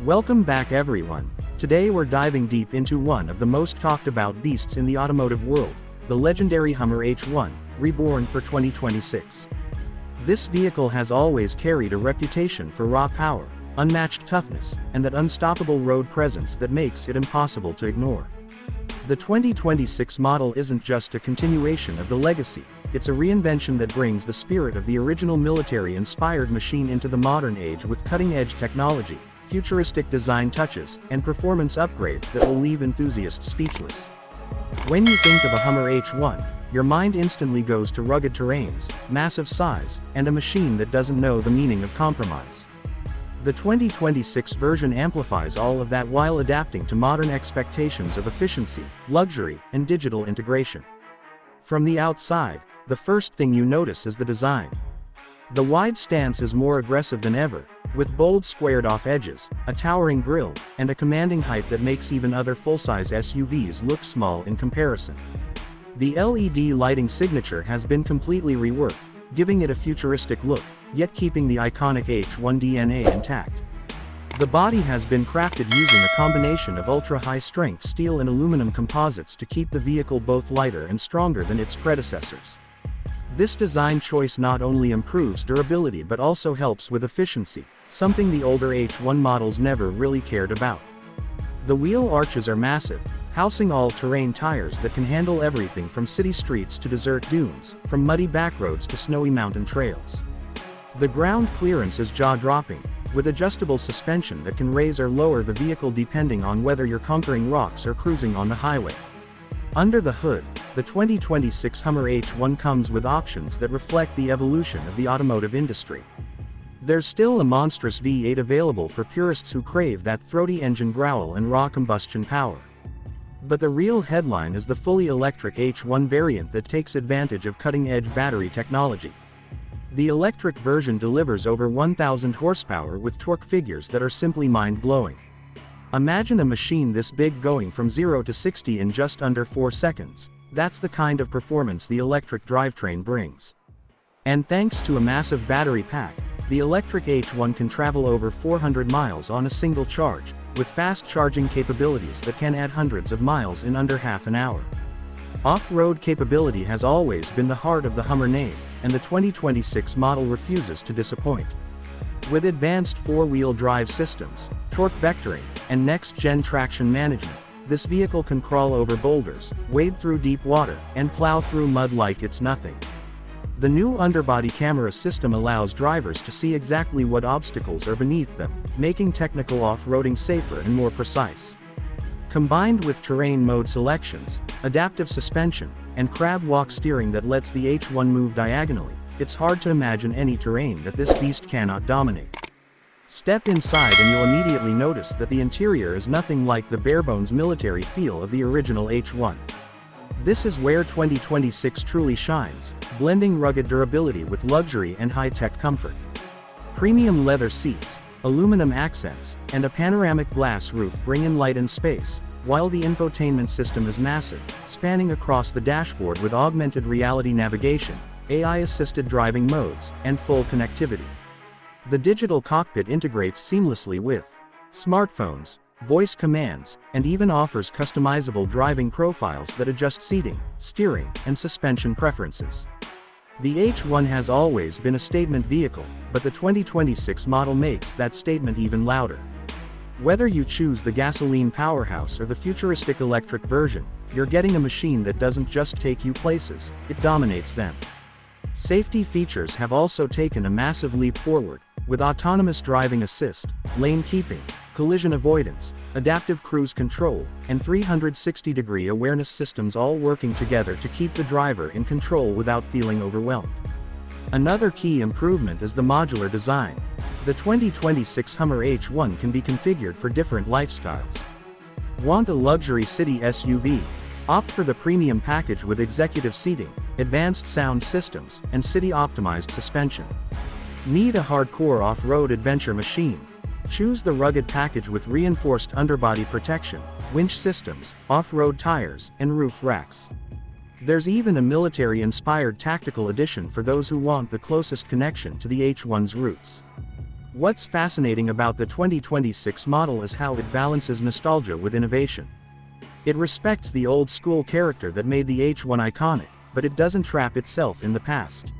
Welcome back everyone. Today we're diving deep into one of the most talked about beasts in the automotive world, the legendary Hummer H1, reborn for 2026. This vehicle has always carried a reputation for raw power, unmatched toughness, and that unstoppable road presence that makes it impossible to ignore. The 2026 model isn't just a continuation of the legacy, it's a reinvention that brings the spirit of the original military-inspired machine into the modern age with cutting-edge technology, futuristic design touches, and performance upgrades that will leave enthusiasts speechless. When you think of a Hummer H1, your mind instantly goes to rugged terrains, massive size, and a machine that doesn't know the meaning of compromise. The 2026 version amplifies all of that while adapting to modern expectations of efficiency, luxury, and digital integration. From the outside, the first thing you notice is the design. The wide stance is more aggressive than ever, with bold squared-off edges, a towering grille, and a commanding height that makes even other full-size SUVs look small in comparison. The LED lighting signature has been completely reworked, giving it a futuristic look, yet keeping the iconic H1 DNA intact. The body has been crafted using a combination of ultra-high-strength steel and aluminum composites to keep the vehicle both lighter and stronger than its predecessors. This design choice not only improves durability but also helps with efficiency, something the older H1 models never really cared about. The wheel arches are massive, housing all-terrain tires that can handle everything from city streets to desert dunes, from muddy backroads to snowy mountain trails. The ground clearance is jaw-dropping, with adjustable suspension that can raise or lower the vehicle depending on whether you're conquering rocks or cruising on the highway. Under the hood, the 2026 Hummer H1 comes with options that reflect the evolution of the automotive industry. There's still a monstrous V8 available for purists who crave that throaty engine growl and raw combustion power. But the real headline is the fully electric H1 variant that takes advantage of cutting-edge battery technology. The electric version delivers over 1,000 horsepower with torque figures that are simply mind-blowing. Imagine a machine this big going from 0 to 60 in just under 4 seconds. That's the kind of performance the electric drivetrain brings. And thanks to a massive battery pack, the electric H1 can travel over 400 miles on a single charge, with fast charging capabilities that can add hundreds of miles in under half an hour. Off-road capability has always been the heart of the Hummer name, and the 2026 model refuses to disappoint. With advanced four-wheel drive systems, torque vectoring, and next-gen traction management, this vehicle can crawl over boulders, wade through deep water, and plow through mud like it's nothing. The new underbody camera system allows drivers to see exactly what obstacles are beneath them, making technical off-roading safer and more precise. Combined with terrain mode selections, adaptive suspension, and crab walk steering that lets the H1 move diagonally, it's hard to imagine any terrain that this beast cannot dominate. Step inside and you'll immediately notice that the interior is nothing like the bare-bones military feel of the original H1. This is where 2026 truly shines, blending rugged durability with luxury and high-tech comfort. Premium leather seats, aluminum accents, and a panoramic glass roof bring in light and space, while the infotainment system is massive, spanning across the dashboard with augmented reality navigation, AI-assisted driving modes, and full connectivity. The digital cockpit integrates seamlessly with smartphones, voice commands, and even offers customizable driving profiles that adjust seating, steering, and suspension preferences. The H1 has always been a statement vehicle, but the 2026 model makes that statement even louder. Whether you choose the gasoline powerhouse or the futuristic electric version, you're getting a machine that doesn't just take you places, it dominates them. Safety features have also taken a massive leap forward, with autonomous driving assist, lane keeping, collision avoidance, adaptive cruise control, and 360-degree awareness systems all working together to keep the driver in control without feeling overwhelmed. Another key improvement is the modular design. The 2026 Hummer H1 can be configured for different lifestyles. Want a luxury city SUV? Opt for the premium package with executive seating, advanced sound systems, and city-optimized suspension. Need a hardcore off-road adventure machine? Choose the rugged package with reinforced underbody protection, winch systems, off-road tires, and roof racks. There's even a military-inspired tactical edition for those who want the closest connection to the H1's roots. What's fascinating about the 2026 model is how it balances nostalgia with innovation. It respects the old-school character that made the H1 iconic, but it doesn't trap itself in the past.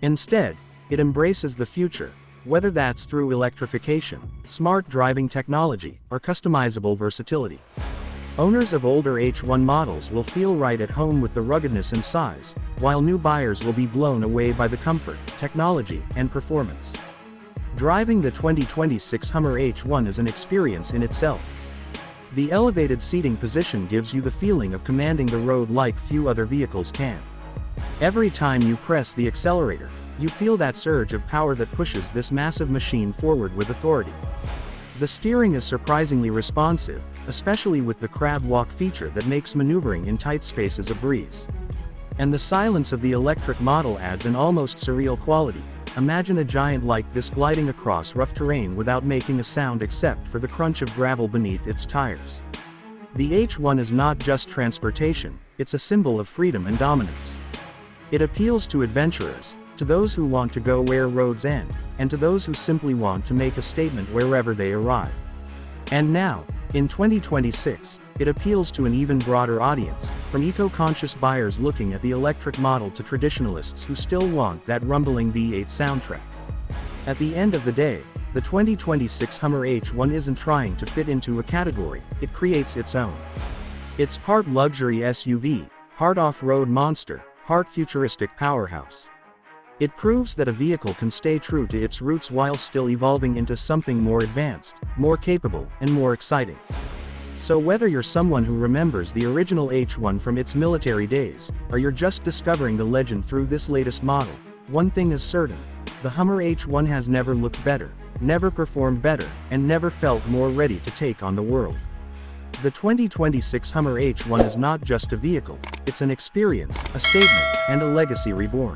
Instead, it embraces the future, whether that's through electrification, smart driving technology, or customizable versatility. Owners of older H1 models will feel right at home with the ruggedness and size, while new buyers will be blown away by the comfort, technology, and performance. Driving the 2026 Hummer H1 is an experience in itself. The elevated seating position gives you the feeling of commanding the road like few other vehicles can. Every time you press the accelerator, you feel that surge of power that pushes this massive machine forward with authority. The steering is surprisingly responsive, especially with the crab walk feature that makes maneuvering in tight spaces a breeze. And the silence of the electric model adds an almost surreal quality. Imagine a giant like this gliding across rough terrain without making a sound except for the crunch of gravel beneath its tires. The H1 is not just transportation, it's a symbol of freedom and dominance. It appeals to adventurers, to those who want to go where roads end, and to those who simply want to make a statement wherever they arrive. And now, in 2026, it appeals to an even broader audience, from eco-conscious buyers looking at the electric model to traditionalists who still want that rumbling V8 soundtrack. At the end of the day, the 2026 Hummer H1 isn't trying to fit into a category, it creates its own. It's part luxury SUV, part off-road monster, part futuristic powerhouse. It proves that a vehicle can stay true to its roots while still evolving into something more advanced, more capable, and more exciting. So whether you're someone who remembers the original H1 from its military days, or you're just discovering the legend through this latest model, one thing is certain: the Hummer H1 has never looked better, never performed better, and never felt more ready to take on the world. The 2026 Hummer H1 is not just a vehicle, it's an experience, a statement, and a legacy reborn.